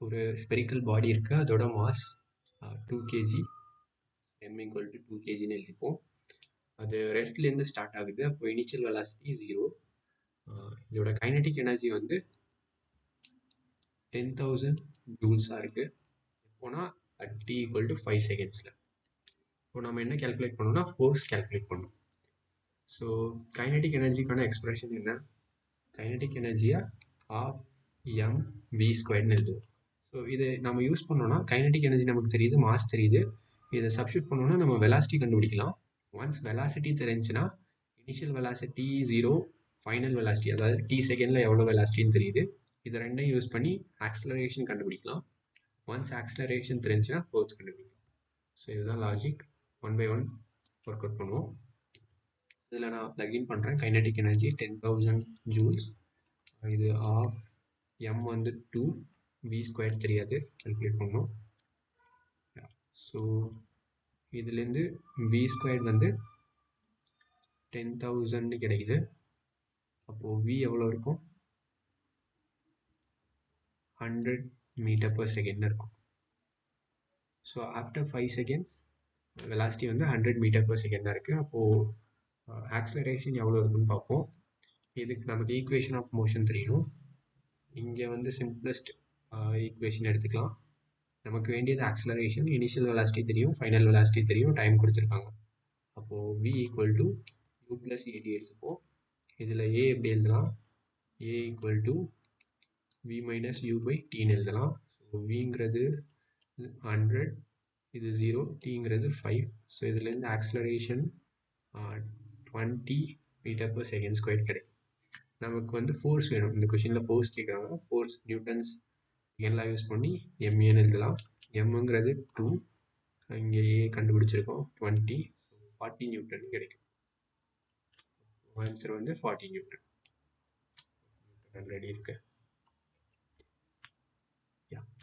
ஒரு ஸ்பெரிக்கல் பாடி இருக்குது, அதோட மாஸ் 2 கேஜி, m = 2 கேஜின்னு எழுதிப்போம். அது ரெஸ்ட்லேருந்து ஸ்டார்ட் ஆகுது. அப்போ இனிஷியல் வெலாசிட்டி 0. இதோட கைனடிக் எனர்ஜி வந்து 10,000 ஜூல்ஸாக இருக்குது. எப்போனா t = 5 செகண்ட்ஸில். இப்போ நம்ம என்ன கேல்குலேட் பண்ணணும்னா ஃபோர்ஸ் கேல்குலேட் பண்ணணும். ஸோ கைனடிக் எனர்ஜிக்கான எக்ஸ்பிரஷன் என்ன? கைனடிக் எனர்ஜியை ½ எழுதுவோம். ஸோ இது நம்ம யூஸ் பண்ணோம்னா கைனடிக் எனர்ஜி நமக்கு தெரியுது, மாஸ் தெரியுது. இதை சப்ஸ்டியூட் பண்ணோம்னா நம்ம வெலாசிட்டி கண்டுபிடிக்கலாம். ஒன்ஸ் வெலாசிட்டி தெரிஞ்சுன்னா இனிஷியல் வெலாசிட்டி 0, ஃபைனல் வெலாசிட்டி அதாவது t செகண்டில் எவ்வளோ வெலாசிட்டின்னு தெரியுது. இதை ரெண்டையும் யூஸ் பண்ணி ஆக்ஸலரேஷன் கண்டுபிடிக்கலாம். ஒன்ஸ் ஆக்ஸலரேஷன் தெரிஞ்சுன்னா ஃபோர்ஸ் கண்டுபிடிக்கலாம். ஸோ இதுதான் லாஜிக். 1 by 1 ஒர்க் அவுட் பண்ணுவோம். இதில் நான் ப்ளக்இன் பண்ணுறேன். Kinetic energy 10,000 joules. இது ஆஃப் m வந்து 2, v² தெரியாது, கால்குலேட் பண்ணோம். ஸோ இதுலேருந்து v² வந்து 10,000 கிடைக்குது. அப்போது v எவ்வளோ இருக்கும்? 100 m/s இருக்கும். ஸோ ஆஃப்டர் 5 செகண்ட்ஸ் வெலாசிட்டி வந்து 100 m/s இருக்குது. அப்போது ஆக்ஸலரேஷன் எவ்வளோ இருக்குன்னு பார்ப்போம். இதுக்கு நமக்கு ஈக்குவேஷன் ஆஃப் மோஷன் தெரியணும். இங்கே வந்து சிம்பிளஸ்ட் ஈக்குவேஷன் எடுத்துக்கலாம். நமக்கு வேண்டியது ஆக்ஸலரேஷன், இனிஷியல் வெலாசிட்டி தெரியும், ஃபைனல் வெலாசிட்டி தெரியும், டைம் கொடுத்துருக்காங்க. அப்போது v = u + ad எடுத்துப்போம். இதில் a எப்படி எழுதலாம்? a = v - u/tன்னு எழுதலாம். ஸோ vங்கிறது 100, இது 0, tங்கிறது 5. ஸோ இதுலேருந்து ஆக்ஸலரேஷன் 20 m/s² கிடைக்கும். நமக்கு வந்து ஃபோர்ஸ் வேணும். இந்த கொஷினில் ஃபோர்ஸ் கேட்குறாங்க. ஃபோர்ஸ் நியூட்டன்ஸ் எல்லாம் யூஸ் பண்ணி mஏன்னு எழுதலாம். mங்கிறது 2, இங்கே a கண்டுபிடிச்சிருக்கோம் 20, ஸோ 40 நியூட்டன் கிடைக்கும். ஆன்சர் வந்து 40 நியூட்டன். ரெடி இருக்கு.